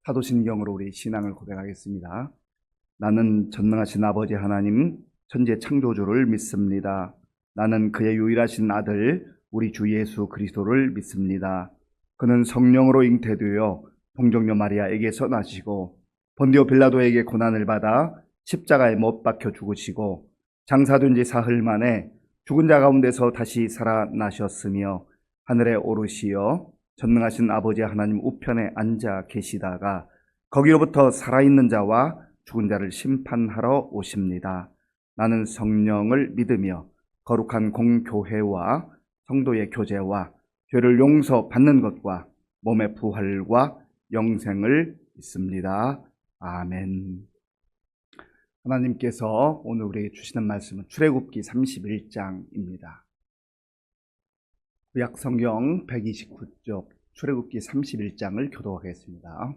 사도신경으로 우리 신앙을 고백하겠습니다. 나는 전능하신 아버지 하나님 천지 창조주를 믿습니다. 나는 그의 유일하신 아들 우리 주 예수 그리스도를 믿습니다. 그는 성령으로 잉태되어 동정녀 마리아에게서 나시고 본디오 빌라도에게 고난을 받아 십자가에 못 박혀 죽으시고 장사된 지 사흘 만에 죽은 자 가운데서 다시 살아나셨으며 하늘에 오르시어 전능하신 아버지 하나님 우편에 앉아 계시다가 거기로부터 살아있는 자와 죽은 자를 심판하러 오십니다. 나는 성령을 믿으며 거룩한 공교회와 성도의 교제와 죄를 용서받는 것과 몸의 부활과 영생을 믿습니다. 아멘. 하나님께서 오늘 우리에게 주시는 말씀은 출애굽기 31장입니다. 구약 성경 129쪽 출애굽기 31장을 교독하겠습니다.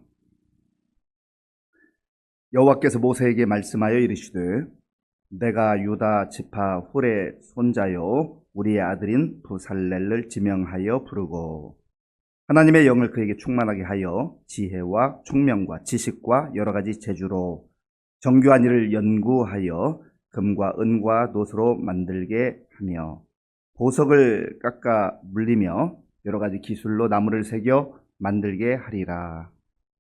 여호와께서 모세에게 말씀하여 이르시되 내가 유다 지파 훌의 손자요 우리의 아들인 부살렐을 지명하여 부르고 하나님의 영을 그에게 충만하게 하여 지혜와 총명과 지식과 여러 가지 재주로 정교한 일을 연구하여 금과 은과 놋으로 만들게 하며 보석을 깎아 물리며 여러 가지 기술로 나무를 새겨 만들게 하리라.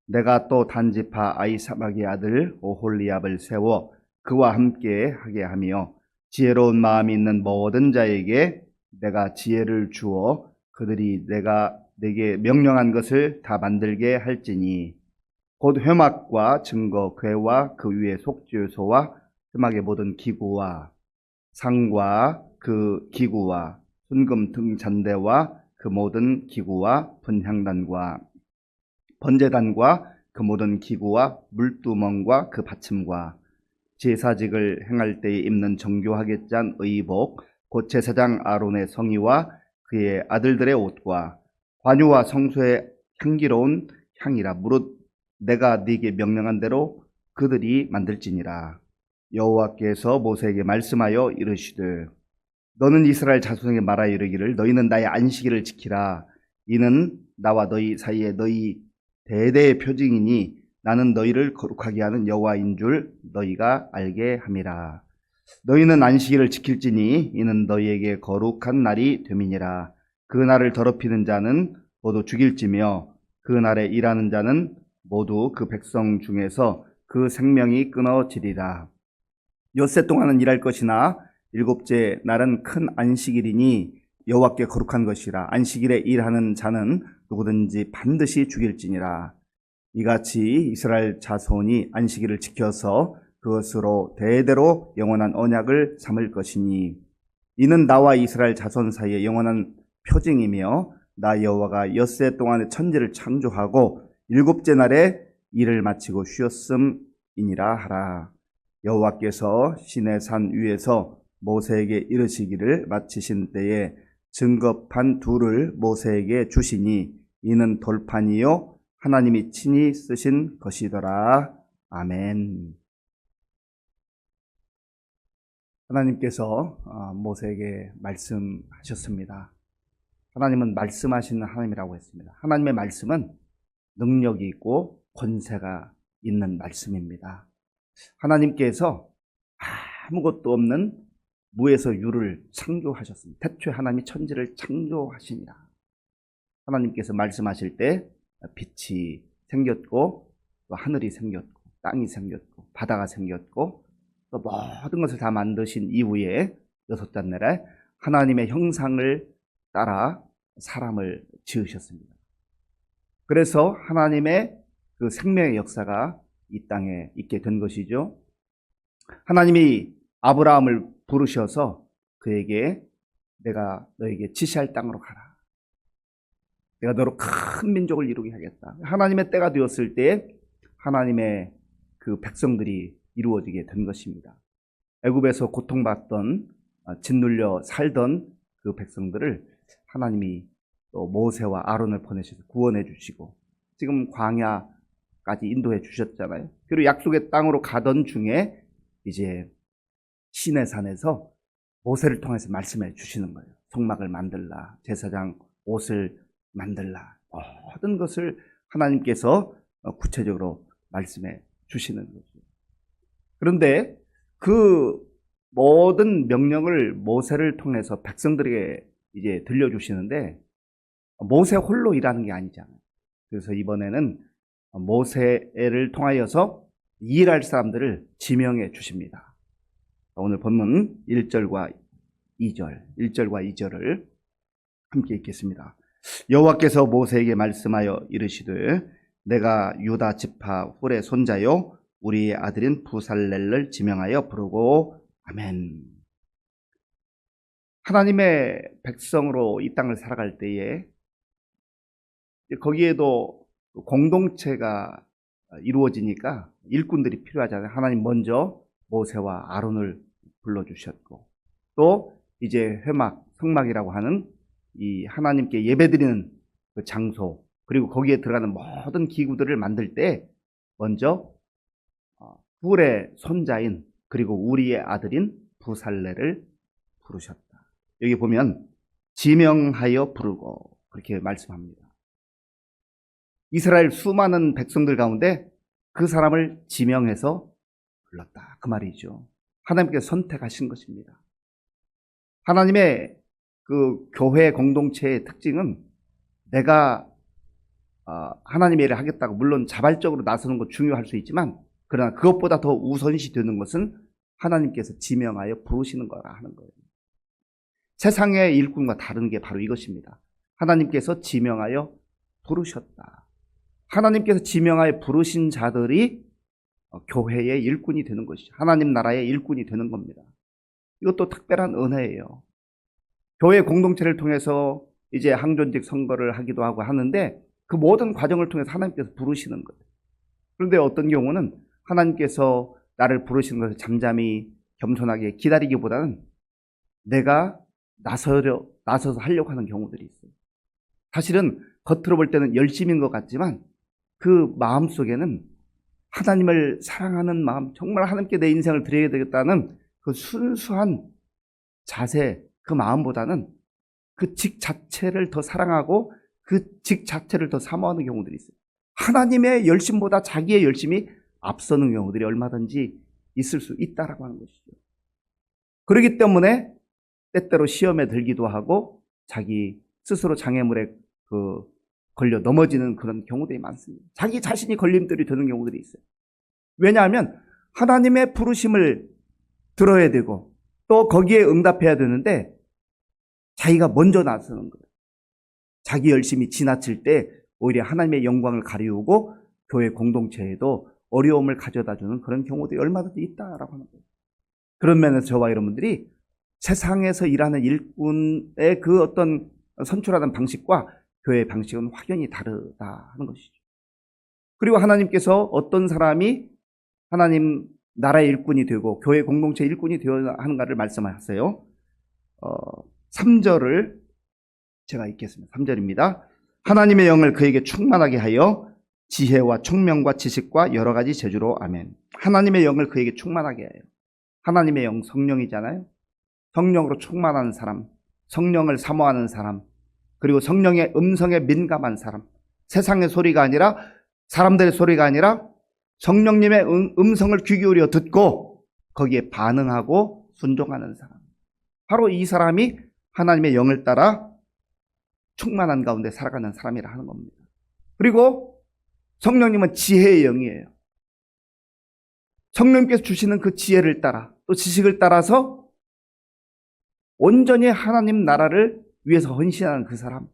내가 또 단지파 아이사막의 아들 오홀리압을 세워 그와 함께 하게 하며 지혜로운 마음이 있는 모든 자에게 내가 지혜를 주어 그들이 내가 내게 명령한 것을 다 만들게 할지니 곧 회막과 증거 궤와 그 위에 속죄소와 회막의 모든 기구와 상과 그 기구와 순금 등 잔대와 그 모든 기구와 분향단과 번제단과 그 모든 기구와 물두멍과 그 받침과 제사직을 행할 때에 입는 정교하게 짠 의복 곧 제사장 아론의 성의와 그의 아들들의 옷과 관유와 성소의 향기로운 향이라 무릇 내가 네게 명령한 대로 그들이 만들지니라. 여호와께서 모세에게 말씀하여 이르시되 너는 이스라엘 자손에게 말하여 이르기를 너희는 나의 안식일을 지키라. 이는 나와 너희 사이에 너희 대대의 표징이니 나는 너희를 거룩하게 하는 여호와인 줄 너희가 알게 함이라. 너희는 안식일을 지킬지니 이는 너희에게 거룩한 날이 됨이니라. 그 날을 더럽히는 자는 모두 죽일지며 그 날에 일하는 자는 모두 그 백성 중에서 그 생명이 끊어지리라. 엿새 동안은 일할 것이나 일곱째 날은 큰 안식일이니 여호와께 거룩한 것이라. 안식일에 일하는 자는 누구든지 반드시 죽일지니라. 이같이 이스라엘 자손이 안식일을 지켜서 그것으로 대대로 영원한 언약을 삼을 것이니 이는 나와 이스라엘 자손 사이에 영원한 표징이며 나 여호와가 엿새 동안에 천지를 창조하고 일곱째 날에 일을 마치고 쉬었음이니라 하라. 여호와께서 시내산 위에서 모세에게 이르시기를 마치신 때에 증거판 둘을 모세에게 주시니 이는 돌판이요 하나님이 친히 쓰신 것이더라. 아멘. 하나님께서 모세에게 말씀하셨습니다. 하나님은 말씀하시는 하나님이라고 했습니다. 하나님의 말씀은 능력이 있고 권세가 있는 말씀입니다. 하나님께서 아무것도 없는 무에서 유를 창조하셨습니다. 태초에 하나님이 천지를 창조하시니라. 하나님께서 말씀하실 때 빛이 생겼고 또 하늘이 생겼고 땅이 생겼고 바다가 생겼고 또 모든 것을 다 만드신 이후에 여섯째 날에 하나님의 형상을 따라 사람을 지으셨습니다. 그래서 하나님의 그 생명의 역사가 이 땅에 있게 된 것이죠. 하나님이 아브라함을 부르셔서 그에게 내가 너에게 지시할 땅으로 가라. 내가 너로 큰 민족을 이루게 하겠다. 하나님의 때가 되었을 때 하나님의 그 백성들이 이루어지게 된 것입니다. 애굽에서 고통받던 짓눌려 살던 그 백성들을 하나님이 또 모세와 아론을 보내셔서 구원해 주시고 지금 광야까지 인도해 주셨잖아요. 그리고 약속의 땅으로 가던 중에 이제 시내산에서 모세를 통해서 말씀해 주시는 거예요. 성막을 만들라, 제사장 옷을 만들라, 모든 것을 하나님께서 구체적으로 말씀해 주시는 거죠. 그런데 그 모든 명령을 모세를 통해서 백성들에게 이제 들려주시는데 모세 홀로 일하는 게 아니잖아요. 그래서 이번에는 모세를 통하여서 일할 사람들을 지명해 주십니다. 오늘 본문 1절과 2절을 함께 읽겠습니다. 여호와께서 모세에게 말씀하여 이르시되 내가 유다 지파 훌의 손자요 우리의 아들인 부살렐을 지명하여 부르고 아멘. 하나님의 백성으로 이 땅을 살아갈 때에 거기에도 공동체가 이루어지니까 일꾼들이 필요하잖아요. 하나님 먼저 모세와 아론을 불러주셨고 또 이제 회막, 성막이라고 하는 이 하나님께 예배드리는 그 장소 그리고 거기에 들어가는 모든 기구들을 만들 때 먼저 훌의 손자인 그리고 우리의 아들인 부살레를 부르셨다. 여기 보면 지명하여 부르고 그렇게 말씀합니다. 이스라엘 수많은 백성들 가운데 그 사람을 지명해서 불렀다. 그 말이죠. 하나님께서 선택하신 것입니다. 하나님의 그 교회 공동체의 특징은 내가 하나님의 일을 하겠다고 물론 자발적으로 나서는 것 중요할 수 있지만 그러나 그것보다 더 우선시 되는 것은 하나님께서 지명하여 부르시는 거라 하는 거예요. 세상의 일꾼과 다른 게 바로 이것입니다. 하나님께서 지명하여 부르셨다. 하나님께서 지명하여 부르신 자들이 교회의 일꾼이 되는 것이죠. 하나님 나라의 일꾼이 되는 겁니다. 이것도 특별한 은혜예요. 교회 공동체를 통해서 이제 항존직 선거를 하기도 하고 하는데 그 모든 과정을 통해서 하나님께서 부르시는 거예요. 그런데 어떤 경우는 하나님께서 나를 부르시는 것을 잠잠히 겸손하게 기다리기보다는 내가 나서서 하려고 하는 경우들이 있어요. 사실은 겉으로 볼 때는 열심인 것 같지만 그 마음 속에는 하나님을 사랑하는 마음, 정말 하나님께 내 인생을 드려야 되겠다는 그 순수한 자세, 그 마음보다는 그 직 자체를 더 사랑하고 그 직 자체를 더 사모하는 경우들이 있어요. 하나님의 열심보다 자기의 열심이 앞서는 경우들이 얼마든지 있을 수 있다라고 하는 것이죠. 그렇기 때문에 때때로 시험에 들기도 하고 자기 스스로 장애물에 걸려 넘어지는 그런 경우들이 많습니다. 자기 자신이 걸림돌이 되는 경우들이 있어요. 왜냐하면 하나님의 부르심을 들어야 되고 또 거기에 응답해야 되는데 자기가 먼저 나서는 거예요. 자기 열심이 지나칠 때 오히려 하나님의 영광을 가리우고 교회 공동체에도 어려움을 가져다주는 그런 경우들이 얼마든지 있다라고 하는 거예요. 그런 면에서 저와 여러분들이 세상에서 일하는 일꾼의 그 어떤 선출하는 방식과 교회의 방식은 확연히 다르다 하는 것이죠. 그리고 하나님께서 어떤 사람이 하나님 나라의 일꾼이 되고 교회 공동체 일꾼이 되어야 하는가를 말씀하세요. 3절을 제가 읽겠습니다. 3절입니다. 하나님의 영을 그에게 충만하게 하여 지혜와 총명과 지식과 여러 가지 재주로 아멘. 하나님의 영을 그에게 충만하게 해요. 하나님의 영 성령이잖아요. 성령으로 충만한 사람, 성령을 사모하는 사람, 그리고 성령의 음성에 민감한 사람, 세상의 소리가 아니라 사람들의 소리가 아니라 성령님의 음성을 귀 기울여 듣고 거기에 반응하고 순종하는 사람, 바로 이 사람이 하나님의 영을 따라 충만한 가운데 살아가는 사람이라 하는 겁니다. 그리고 성령님은 지혜의 영이에요. 성령님께서 주시는 그 지혜를 따라 또 지식을 따라서 온전히 하나님 나라를 위해서 헌신하는 그 사람,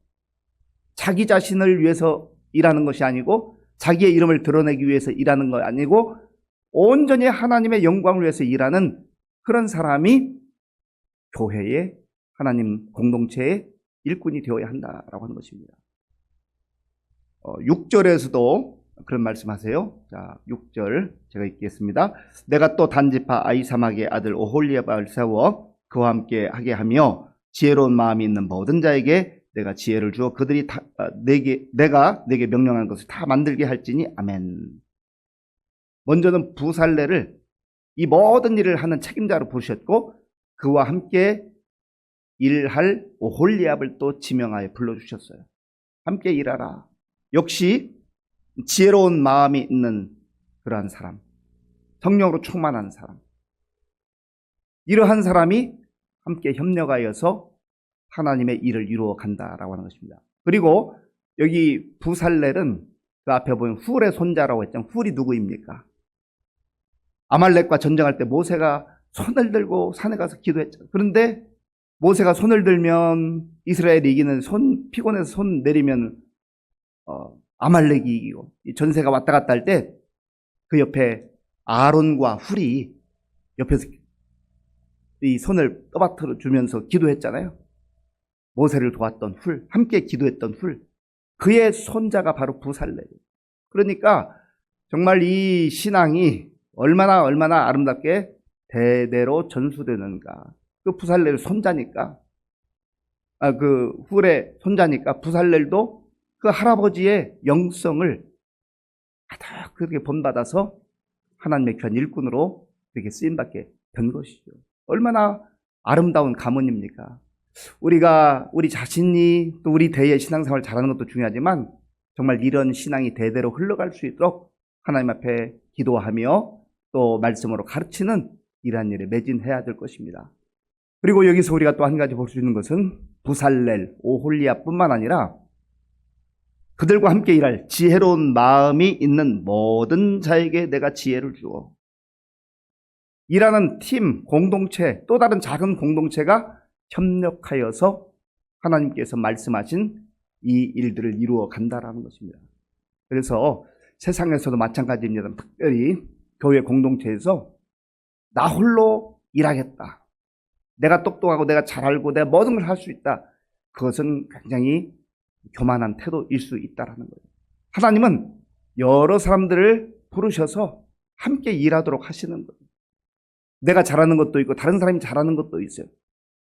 자기 자신을 위해서 일하는 것이 아니고 자기의 이름을 드러내기 위해서 일하는 것 아니고 온전히 하나님의 영광을 위해서 일하는 그런 사람이 교회의 하나님 공동체의 일꾼이 되어야 한다라고 하는 것입니다. 6절에서도 그런 말씀하세요. 자, 6절 제가 읽겠습니다. 내가 또 단지파 아이사막의 아들 오홀리압을 세워 그와 함께 하게 하며 지혜로운 마음이 있는 모든 자에게 내가 지혜를 주어 그들이 내가 내게 명령한 것을 다 만들게 할지니 아멘. 먼저는 부살레를 이 모든 일을 하는 책임자로 부르셨고 그와 함께 일할 오홀리압을 또 지명하여 불러주셨어요. 함께 일하라. 역시 지혜로운 마음이 있는 그러한 사람, 성령으로 충만한 사람, 이러한 사람이 함께 협력하여서 하나님의 일을 이루어 간다라고 하는 것입니다. 그리고 여기 부살렐은 그 앞에 보면 훌의 손자라고 했잖아요. 훌이 누구입니까? 아말렉과 전쟁할 때 모세가 손을 들고 산에 가서 기도했잖아요. 그런데 모세가 손을 들면 이스라엘이 이기는, 피곤해서 손 내리면 아말렉이 이기고, 전세가 왔다 갔다 할 때 그 옆에 아론과 훌이 옆에서 이 손을 떠받들어 주면서 기도했잖아요. 모세를 도왔던 훌, 함께 기도했던 훌, 그의 손자가 바로 부살렐. 그러니까 정말 이 신앙이 얼마나 아름답게 대대로 전수되는가. 그 부살렐 손자니까, 그 훌의 손자니까 부살렐도 그 할아버지의 영성을 가득 그렇게 본받아서 하나님의 귀한 일꾼으로 그렇게 쓰임받게 된 것이죠. 얼마나 아름다운 가문입니까? 우리 자신이 또 우리 대의 신앙생활을 잘하는 것도 중요하지만 정말 이런 신앙이 대대로 흘러갈 수 있도록 하나님 앞에 기도하며 또 말씀으로 가르치는 이러한 일에 매진해야 될 것입니다. 그리고 여기서 우리가 또 한 가지 볼 수 있는 것은 부살렐, 오홀리압뿐만 아니라 그들과 함께 일할 지혜로운 마음이 있는 모든 자에게 내가 지혜를 주어. 일하는 팀, 공동체, 또 다른 작은 공동체가 협력하여서 하나님께서 말씀하신 이 일들을 이루어 간다라는 것입니다. 그래서 세상에서도 마찬가지입니다. 특별히 교회 공동체에서 나 홀로 일하겠다, 내가 똑똑하고 내가 잘 알고 내가 모든 걸 할 수 있다, 그것은 굉장히 교만한 태도일 수 있다라는 거예요. 하나님은 여러 사람들을 부르셔서 함께 일하도록 하시는 거예요. 내가 잘하는 것도 있고 다른 사람이 잘하는 것도 있어요.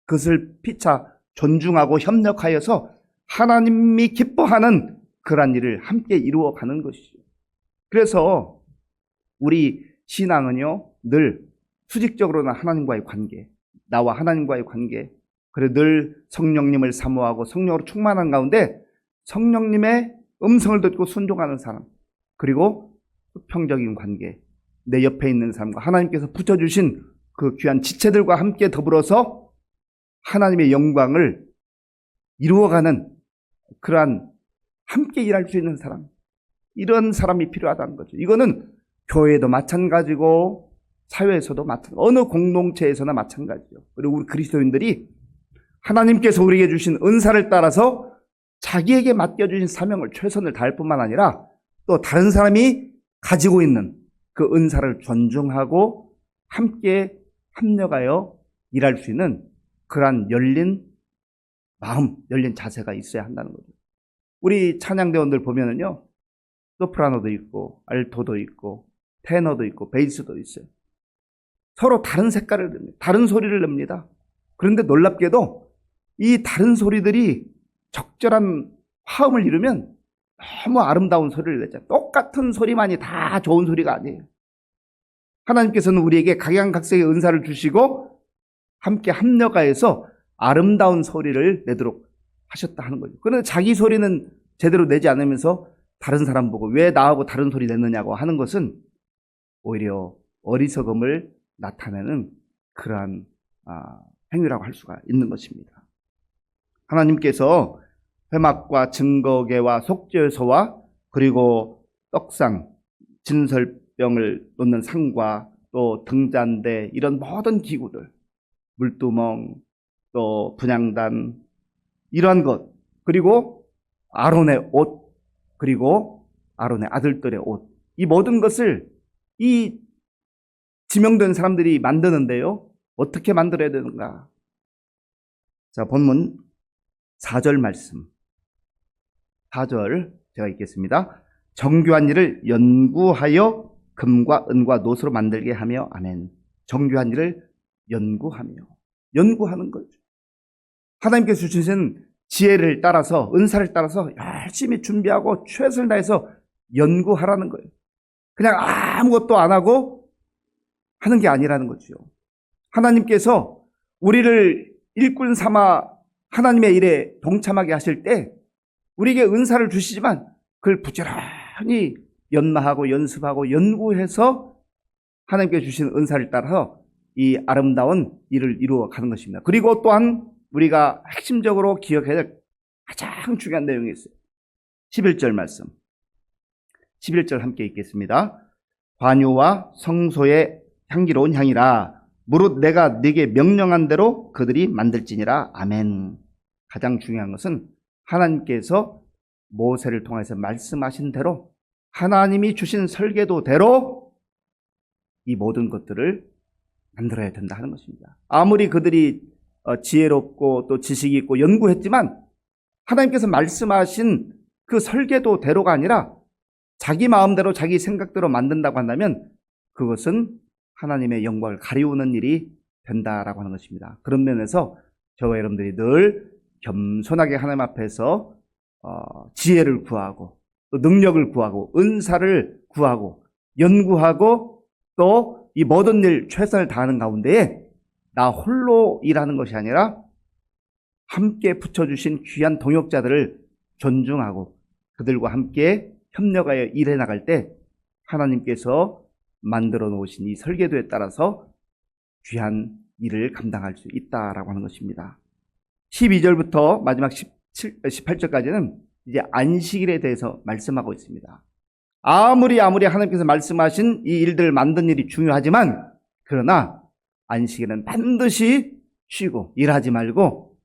그것을 피차 존중하고 협력하여서 하나님이 기뻐하는 그러한 일을 함께 이루어가는 것이죠. 그래서 우리 신앙은요, 늘 수직적으로는 하나님과의 관계, 나와 하나님과의 관계, 그리고 늘 성령님을 사모하고 성령으로 충만한 가운데 성령님의 음성을 듣고 순종하는 사람, 그리고 수평적인 관계, 내 옆에 있는 사람과 하나님께서 붙여주신 그 귀한 지체들과 함께 더불어서 하나님의 영광을 이루어가는 그러한 함께 일할 수 있는 사람, 이런 사람이 필요하다는 거죠. 이거는 교회도 마찬가지고 사회에서도 마찬가지고 어느 공동체에서나 마찬가지죠. 그리고 우리 그리스도인들이 하나님께서 우리에게 주신 은사를 따라서 자기에게 맡겨주신 사명을 최선을 다할 뿐만 아니라 또 다른 사람이 가지고 있는 그 은사를 존중하고 함께 협력하여 일할 수 있는 그러한 열린 마음, 열린 자세가 있어야 한다는 거죠. 우리 찬양대원들 보면은요, 소프라노도 있고 알토도 있고 테너도 있고 베이스도 있어요. 서로 다른 색깔을 냅니다. 다른 소리를 냅니다. 그런데 놀랍게도 이 다른 소리들이 적절한 화음을 이루면 너무 아름다운 소리를 내죠. 똑같은 소리만이 다 좋은 소리가 아니에요. 하나님께서는 우리에게 각양각색의 은사를 주시고 함께 합력하여서 아름다운 소리를 내도록 하셨다 하는 거죠. 그런데 자기 소리는 제대로 내지 않으면서 다른 사람 보고 왜 나하고 다른 소리 내느냐고 하는 것은 오히려 어리석음을 나타내는 그러한 행위라고 할 수가 있는 것입니다. 하나님께서 회막과 증거계와 속죄소와 그리고 떡상, 진설병을 놓는 상과 또 등잔대, 이런 모든 기구들, 물두멍, 또 분향단, 이러한 것, 그리고 아론의 옷, 그리고 아론의 아들들의 옷, 이 모든 것을 이 지명된 사람들이 만드는데요, 어떻게 만들어야 되는가? 자, 본문 4절 말씀, 4절 제가 읽겠습니다. 정교한 일을 연구하여 금과 은과 노스로 만들게 하며, 아멘. 정교한 일을 연구하는 거죠. 하나님께서 주신 지혜를 따라서, 은사를 따라서 열심히 준비하고 최선을 다해서 연구하라는 거예요. 그냥 아무것도 안 하고 하는 게 아니라는 거죠. 하나님께서 우리를 일꾼 삼아 하나님의 일에 동참하게 하실 때 우리에게 은사를 주시지만 그걸 부지런히 연마하고 연습하고 연구해서 하나님께 주신 은사를 따라서 이 아름다운 일을 이루어 가는 것입니다. 그리고 또한 우리가 핵심적으로 기억해야 될 가장 중요한 내용이 있어요. 11절 말씀. 11절 함께 읽겠습니다. 관유와 성소의 향기로운 향이라 무릇 내가 네게 명령한 대로 그들이 만들지니라. 아멘. 가장 중요한 것은 하나님께서 모세를 통해서 말씀하신 대로 하나님이 주신 설계도대로 이 모든 것들을 만들어야 된다 하는 것입니다. 아무리 그들이 지혜롭고 또 지식이 있고 연구했지만 하나님께서 말씀하신 그 설계도대로가 아니라 자기 마음대로 자기 생각대로 만든다고 한다면 그것은 하나님의 영광을 가리우는 일이 된다라고 하는 것입니다. 그런 면에서 저와 여러분들이 늘 겸손하게 하나님 앞에서 지혜를 구하고 또 능력을 구하고 은사를 구하고 연구하고 또 이 모든 일 최선을 다하는 가운데에 나 홀로 일하는 것이 아니라 함께 붙여주신 귀한 동역자들을 존중하고 그들과 함께 협력하여 일해 나갈 때 하나님께서 만들어 놓으신 이 설계도에 따라서 귀한 일을 감당할 수 있다라고 하는 것입니다. 12절부터 마지막 18절까지는 이제 안식일에 대해서 말씀하고 있습니다. 아무리 하나님께서 말씀하신 이 일들을 만든 일이 중요하지만 그러나 안식일은 반드시 쉬고 일하지 말고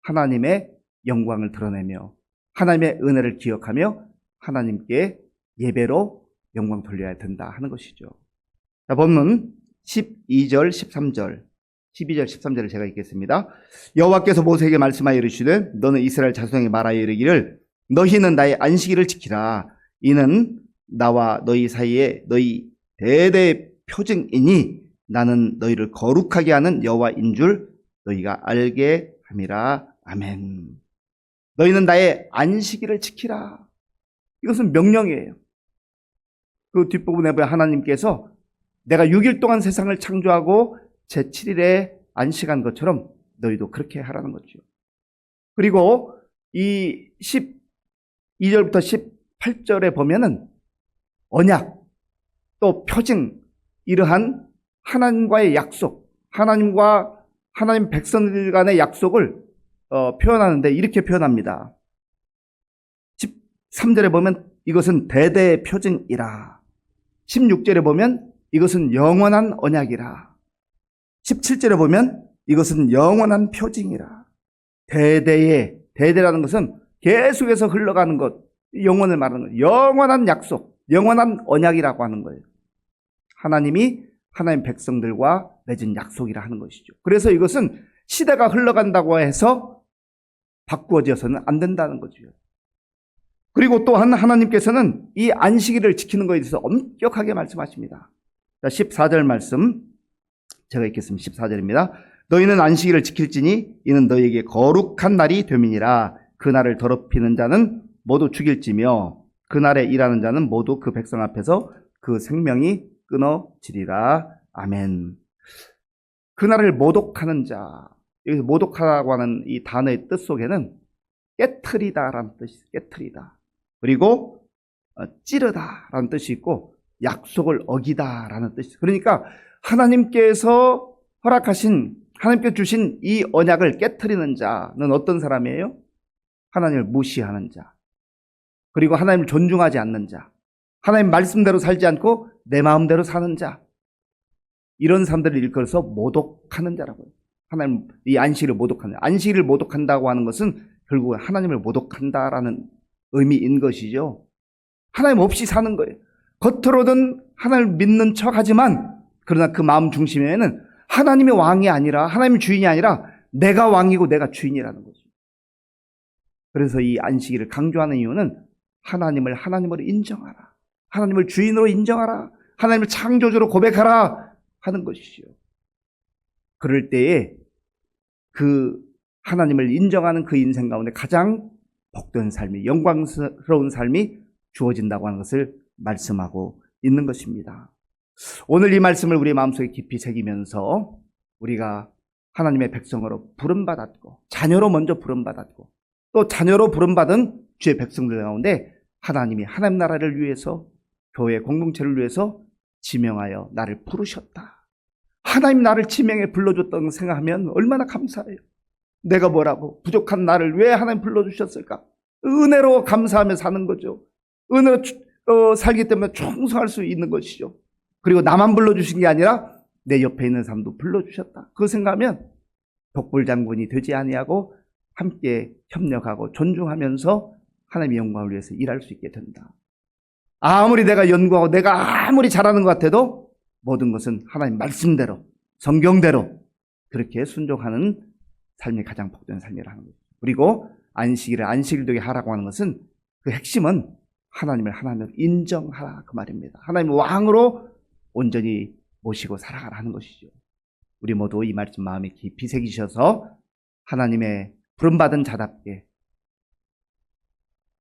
하나님의 영광을 드러내며 하나님의 은혜를 기억하며 하나님께 예배로 영광 돌려야 된다 하는 것이죠. 자, 본문 12절 13절을 제가 읽겠습니다. 여호와께서 모세에게 말씀하여 이르시되 너는 이스라엘 자손에게 말하여 이르기를 너희는 나의 안식일을 지키라. 이는 나와 너희 사이에 너희 대대의 표징이니 나는 너희를 거룩하게 하는 여호와인 줄 너희가 알게 함이라. 아멘. 너희는 나의 안식일을 지키라. 이것은 명령이에요. 그 뒷부분에 보면 하나님께서 내가 6일 동안 세상을 창조하고 제7일에 안식한 것처럼 너희도 그렇게 하라는 거죠. 그리고 이 12절부터 18절에 보면은 언약, 또 표징, 이러한 하나님과의 약속, 하나님과 하나님 백성들 간의 약속을 표현하는데 이렇게 표현합니다. 13절에 보면 이것은 대대의 표징이라. 16절에 보면 이것은 영원한 언약이라. 17절에 보면 이것은 영원한 표징이라. 대대라는 것은 계속해서 흘러가는 것, 영원을 말하는 것, 영원한 약속, 영원한 언약이라고 하는 거예요. 하나님이 하나님 백성들과 맺은 약속이라 하는 것이죠. 그래서 이것은 시대가 흘러간다고 해서 바꾸어져서는 안 된다는 거죠. 그리고 또한 하나님께서는 이 안식일을 지키는 것에 대해서 엄격하게 말씀하십니다. 자, 14절 말씀 제가 읽겠습니다. 14절입니다. 너희는 안식일을 지킬지니 이는 너희에게 거룩한 날이 됨이니라. 그 날을 더럽히는 자는 모두 죽일지며 그 날에 일하는 자는 모두 그 백성 앞에서 그 생명이 끊어지리라. 아멘. 그 날을 모독하는 자, 여기서 모독하라고 하는 이 단어의 뜻 속에는 깨트리다라는 뜻이 있어요. 깨트리다. 그리고 찌르다라는 뜻이 있고 약속을 어기다라는 뜻이 있어요. 그러니까 하나님께서 허락하신, 하나님께 주신 이 언약을 깨트리는 자는 어떤 사람이에요? 하나님을 무시하는 자, 그리고 하나님을 존중하지 않는 자, 하나님 말씀대로 살지 않고 내 마음대로 사는 자, 이런 사람들을 일컬어서 모독하는 자라고요. 하나님, 이 안식일을 모독하는, 안식일을 모독한다고 하는 것은 결국 하나님을 모독한다라는 의미인 것이죠. 하나님 없이 사는 거예요. 겉으로는 하나님을 믿는 척 하지만 그러나 그 마음 중심에는 하나님이 왕이 아니라, 하나님이 주인이 아니라 내가 왕이고 내가 주인이라는 거죠. 그래서 이 안식일을 강조하는 이유는 하나님을 하나님으로 인정하라, 하나님을 주인으로 인정하라, 하나님을 창조주로 고백하라 하는 것이죠. 그럴 때에 그 하나님을 인정하는 그 인생 가운데 가장 복된 삶이, 영광스러운 삶이 주어진다고 하는 것을 말씀하고 있는 것입니다. 오늘 이 말씀을 우리 마음속에 깊이 새기면서 우리가 하나님의 백성으로 부름받았고, 자녀로 먼저 부름받았고, 또 자녀로 부름받은 주의 백성들 가운데 하나님이 하나님 나라를 위해서 교회 공동체를 위해서 지명하여 나를 부르셨다. 하나님 나를 지명해 불러줬다는 생각하면 얼마나 감사해요. 내가 뭐라고 부족한 나를 왜 하나님 불러주셨을까? 은혜로 감사하며 사는 거죠. 은혜로 살기 때문에 충성할 수 있는 것이죠. 그리고 나만 불러주신 게 아니라 내 옆에 있는 사람도 불러주셨다. 그거 생각하면 독불장군이 되지 아니하고 함께 협력하고 존중하면서 하나님의 영광을 위해서 일할 수 있게 된다. 아무리 내가 연구하고 내가 아무리 잘하는 것 같아도 모든 것은 하나님 말씀대로 성경대로 그렇게 순종하는 삶이 가장 복된 삶이라는 거죠. 그리고 안식일을 되게 하라고 하는 것은 그 핵심은 하나님을 하나님으로 인정하라 그 말입니다. 하나님 왕으로 온전히 모시고 살아가라 하는 것이죠. 우리 모두 이 말씀 마음에 깊이 새기셔서 하나님의 부름받은 자답게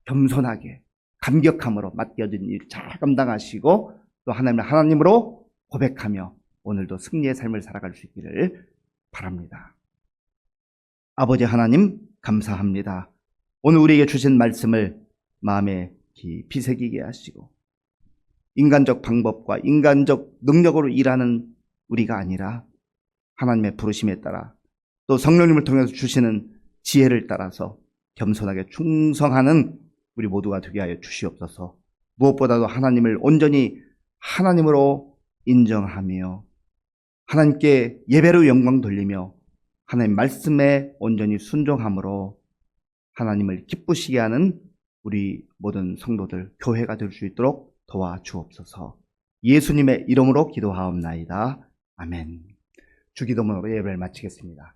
겸손하게 감격함으로 맡겨진 일 잘 감당하시고 또 하나님을 하나님으로 고백하며 오늘도 승리의 삶을 살아갈 수 있기를 바랍니다. 아버지 하나님 감사합니다. 오늘 우리에게 주신 말씀을 마음에 깊이 새기게 하시고 인간적 방법과 인간적 능력으로 일하는 우리가 아니라 하나님의 부르심에 따라 또 성령님을 통해서 주시는 지혜를 따라서 겸손하게 충성하는 우리 모두가 되게 하여 주시옵소서. 무엇보다도 하나님을 온전히 하나님으로 인정하며 하나님께 예배로 영광 돌리며 하나님 말씀에 온전히 순종함으로 하나님을 기쁘시게 하는 우리 모든 성도들 교회가 될 수 있도록 도와주옵소서. 예수님의 이름으로 기도하옵나이다. 아멘. 주기도문으로 예배를 마치겠습니다.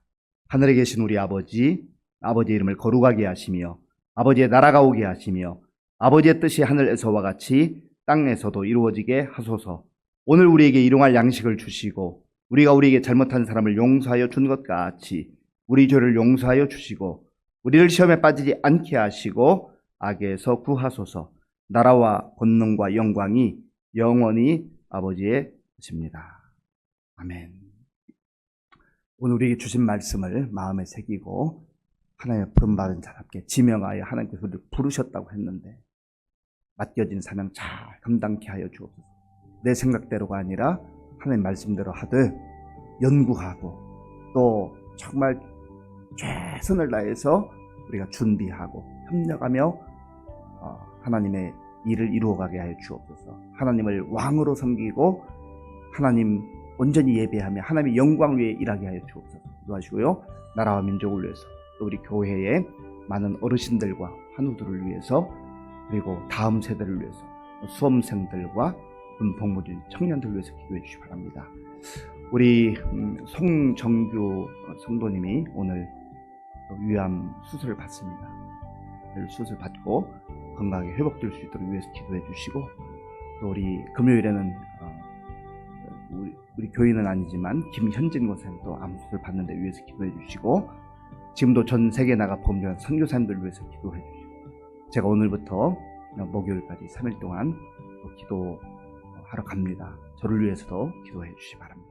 하늘에 계신 우리 아버지의 이름을 거룩하게 하시며 아버지의 나라가 오게 하시며 아버지의 뜻이 하늘에서와 같이 땅에서도 이루어지게 하소서. 오늘 우리에게 일용할 양식을 주시고 우리가 우리에게 잘못한 사람을 용서하여 준 것 같이 우리 죄를 용서하여 주시고 우리를 시험에 빠지지 않게 하시고 악에서 구하소서. 나라와 권능과 영광이 영원히 아버지의 것입니다. 아멘. 오늘 우리에게 주신 말씀을 마음에 새기고 하나님의 부름받은 자답게 지명하여 하나님께서 우리를 부르셨다고 했는데 맡겨진 사명 잘 감당케 하여 주옵소서. 내 생각대로가 아니라 하나님 말씀대로 하듯 연구하고 또 정말 최선을 다해서 우리가 준비하고 협력하며 하나님의 일을 이루어가게 하여 주옵소서. 하나님을 왕으로 섬기고 하나님 온전히 예배하며 하나님의 영광 위에 일하게 하여 주옵소서. 기도하시고요. 나라와 민족을 위해서 또 우리 교회의 많은 어르신들과 환우들을 위해서 그리고 다음 세대를 위해서 수험생들과 군복무진 청년들을 위해서 기도해 주시기 바랍니다. 우리 송정규 성도님이 오늘 위암 수술을 받습니다. 수술 받고 건강하게 회복될 수 있도록 위해서 기도해 주시고 또 우리 금요일에는 우리 교인은 아니지만 김현진 권사님도 암 수술 받는 데 위해서 기도해 주시고 지금도 전 세계 나가 범죄한 선교사님들을 위해서 기도해 주시고 제가 오늘부터 목요일까지 3일 동안 기도하러 갑니다. 저를 위해서도 기도해 주시기 바랍니다.